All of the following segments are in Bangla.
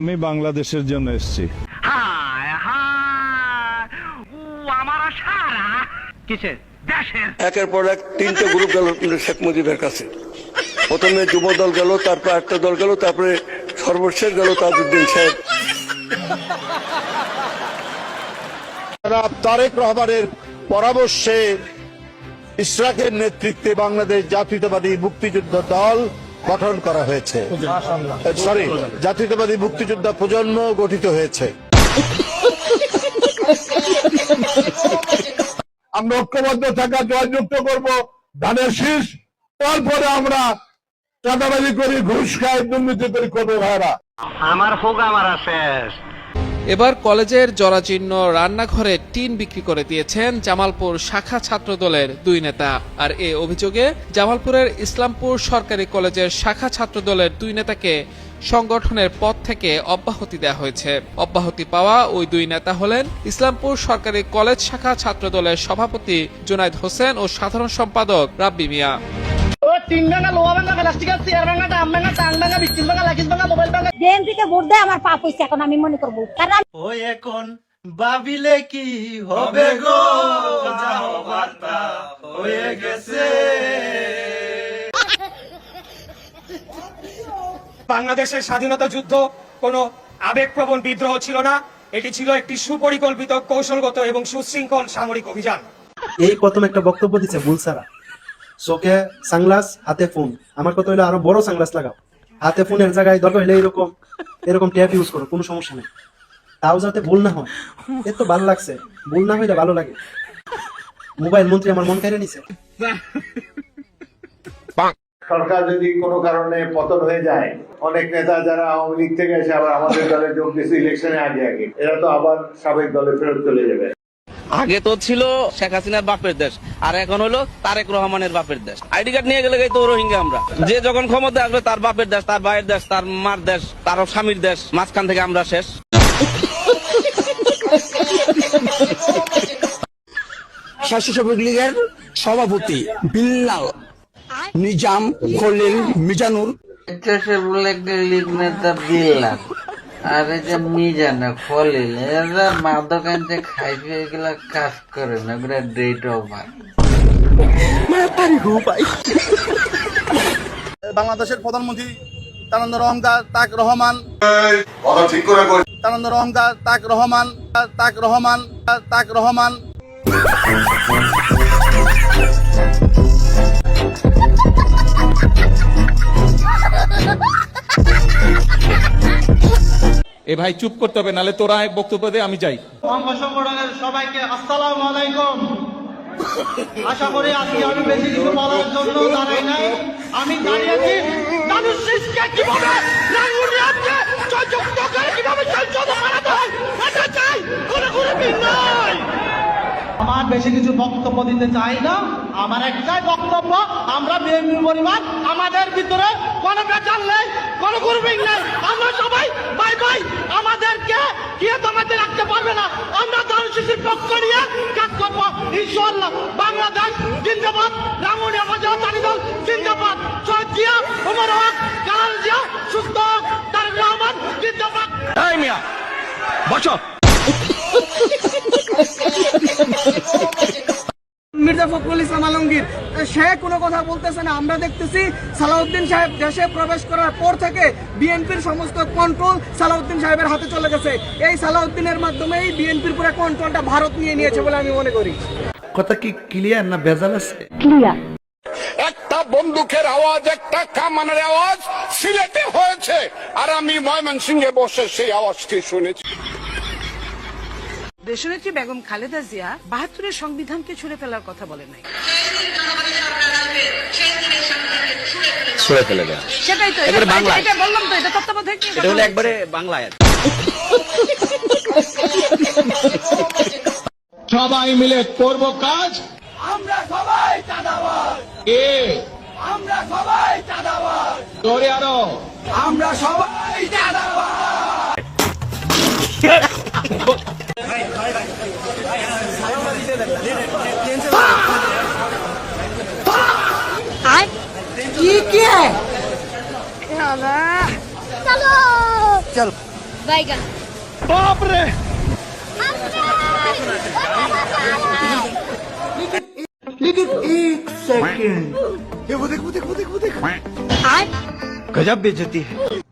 আমি বাংলাদেশের জন্য এসেছি। একের পর এক তিনটে গ্রুপ গেল শেখ মুজিবের কাছে। প্রথমে যুব দল গেল, তারপর একটা দল গেল, তারপরে সর্বশেষ গেল তাজউদ্দিন সাহেব। তারেক রহমানের পরামর্শে ইশরাকের নেতৃত্বে বাংলাদেশ জাতীয়তাবাদী মুক্তিযুদ্ধ দল গঠন করা হয়েছে। জাতীয়তাবাদী মুক্তিযোদ্ধা প্রজন্ম গঠিত হয়েছে। আমরা ঐক্যবদ্ধ থাকা জয়যুক্ত করব ধানের শীষ। তারপরে আমরা চাঁদাবাজি করি, ঘুষ খাই, দুর্নীতি করি, করবো ভাইরা। আমার হোগা মারা শেষ। এবার কলেজের জরাজীর্ণ রান্নাঘরে টিন বিক্রি করে দিয়েছেন জামালপুর শাখা ছাত্র দলের দুই নেতা। আর এ অভিযোগে জামালপুরের ইসলামপুর সরকারি কলেজের শাখা ছাত্র দলের দুই নেতাকে সংগঠনের পদ থেকে অব্যাহতি দেওয়া হয়েছে। অব্যাহতি পাওয়া ওই দুই নেতা হলেন ইসলামপুর সরকারি কলেজ শাখা ছাত্র দলের সভাপতি জুনাইদ হোসেন ও সাধারণ সম্পাদক রাব্বি মিয়া। বিএনপিকে ভোট দেয় আমার পাপ হইছে, এখন আমি মনে করবো কারণ এখন ভাবিলে কি হবে গো, বার্তা হয়ে গেছে। বাংলাদেশের স্বাধীনতা যুদ্ধ কোনো আবেগপ্রবণ বিদ্রোহ ছিল না, এটি ছিল একটি সুপরিকল্পিত, কৌশলগত এবং সুশৃঙ্খল সামরিক অভিযান। এই প্রথম একটা বক্তব্য দিচ্ছে বুলসারা, চোখে সানগ্লাস, হাতে ফোন। আমার কথা হলো আরো বড় সানগ্লাস লাগাও, হাতে ফোনের জায়গায় দরকার হলে এরকম ট্যাপ ইউজ করো, কোনো সমস্যা নেই, তাও যাতে ভুল না হয়। এর তো ভালো লাগছে, ভুল না হইলে ভালো লাগে। মোবাইল মন্ত্রী আমার মন কেড়ে নিছে। সরকার যদি কোনো কারণে পতন হয়ে যায়, অনেক নেতা যারা আওয়ামী লীগ থেকে এসে আবার আমাদের দলে যোগ দিয়েছে ইলেকশনে আগে এরা তো আবার সাবেক দলে ফেরত চলে যাবে। আগে তো ছিল শেখ হাসিনার বাপের দেশ, আর এখন হলো তারেক রহমানের বাপের দেশ। আইডি কার্ড নিয়ে গেলে তো রোহিঙ্গা আমরা। যে যখন ক্ষমতা আসবে তার বাপের দেশ, তার ভাইয়ের দেশ, তার মার দেশ, তার স্বামীর দেশ, মাঝখান থেকে আমরা শেষ। স্বেচ্ছাসেবক লীগের সভাপতি বিল্লাল, নিজাম, খলিল, মিজানুর। স্বেচ্ছাসেবক লীগ নেতা বিল্লাল আর এই যে মিজান খলিল, এরা মাদক আনতে খাইতে এগুলা কাজ করে না, এগুলা ডেট ওভার। বাংলাদেশের প্রধানমন্ত্রী তারেক রহমান, তারেক রহমান, তারেক রহমান। এ ভাই চুপ করতে হবে, নালে তোরা এক বক্তব্য দে, আমি যাই। অঙ্গ সংগঠনের সবাইকে আসসালামু আলাইকুম। আশা করি আজকে আমি বেশি কিছু বলার জন্য দাঁড়াই নাই, আমি দাঁড়িয়েছি ধানের শীষকে কিভাবে রাঙ্গুনিয়াকে জয়যুক্ত করে কিভাবে সংসদে পাঠাতে হয় এটা চাই, কোনো নাই। আমার বেশি কিছু বক্তব্য দিতে চাই না, আমার একটাই বক্তব্য, আমরা বিএনপি পরিবার, আমাদের ভিতরে কোনো বেচার নেই, কোনো গ্রুপিং নেই, আমরা সবাই বাই বাই। আমাদেরকে কেউ তোমাদের রাখতে পারবে না, আমরা ধানের শীষের পক্ষ নিয়ে কাজ করবো ইনশাআল্লাহ। বাংলাদেশ জিন্দাবাদ, রাঙ্গুনিয়া বাজার তানি দল জিন্দাবাদ, শহীদ জিয়া, ওমর হক, কালাল জিয়া সুস্থ, তারেক রহমান জিন্দাবাদ। এই মিয়া বসো। মির্জা ফখরুল ইসলাম আলমগীর সে কোনো কথা বলতেছে না। আমরা দেখতেছি সালাউদ্দিন সাহেব দেশে প্রবেশ করার পর থেকে বিএনপির সমস্ত কন্ট্রোল সালাউদ্দিন সাহেবের হাতে চলে গেছে। এই সালাউদ্দিনের মাধ্যমেই বিএনপির পুরো কন্ট্রোলটা ভারত নিয়ে নিয়েছে বলে আমি মনে করি। কথা কি ক্লিয়ার না ভেজাল আছে? ক্লিয়ার। একটা বন্দুকের আওয়াজ, একটা কামানের আওয়াজ সিলেটে হয়েছে, আর আমি ময়মনসিংহে বসে সেই আওয়াজটি শুনেছি। দেশনেত্রী বেগম খালেদা জিয়া ৭২-এর সংবিধানকে ছুঁড়ে ফেলার কথা বলেন নাই। সেটাই তো, এটা বললাম তো, এটা তত্ত্বাবধায়ক, এটা হলো একবারে বাংলায়। সবাই মিলে করব কাজ। আমরা সবাই চাঁদাবাজ, আমরা সবাই চাঁদাবাজ, জোরে আরো, আমরা সবাই চাঁদাবাজ। কি কি চলো চল। বাইগান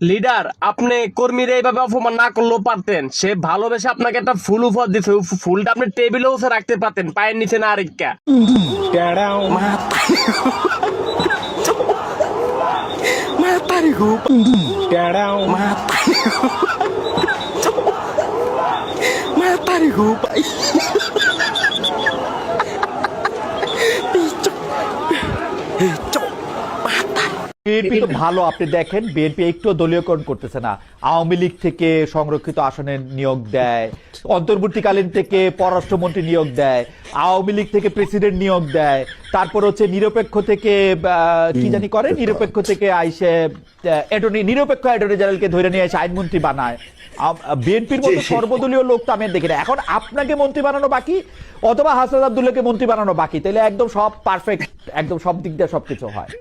লিডার আপনি কর্মীরা এইভাবে অপমান না করলেও পারতেন। সে ভালোবেসে আপনাকে একটা ফুল উপহার দিচ্ছে, ওই ফুলটা আপনি টেবিলেও রাখতে পারতেন, পায়ের নিচে না আরেকটা। বিএনপি তো ভালো, আপনি দেখেন বিএনপি একটু দলীয়করণ করতেছে না। আওয়ামী লীগ থেকে সংরক্ষিত আসনে নিয়োগ দেয়, অন্তর্বর্তীকালীন থেকে পররাষ্ট্রমন্ত্রী নিয়োগ দেয়, আওয়ামী লীগ থেকে প্রেসিডেন্ট নিয়োগ দেয়, তারপর হচ্ছে নিরপেক্ষ থেকে কি জানি করে, নিরপেক্ষ থেকে আইসে নিরপেক্ষ অ্যাটর্নি জেনারেলকে ধরে নিয়ে এসে আইনমন্ত্রী বানায়। বিএনপির মতো সর্বদলীয় লোক তো আমি দেখি না। এখন আপনাকে মন্ত্রী বানানো বাকি অথবা হাসান আব্দুল্লাহকে মন্ত্রী বানানো বাকি, তাহলে একদম সব পারফেক্ট, একদম সব দিক দিয়ে সবকিছু হয়।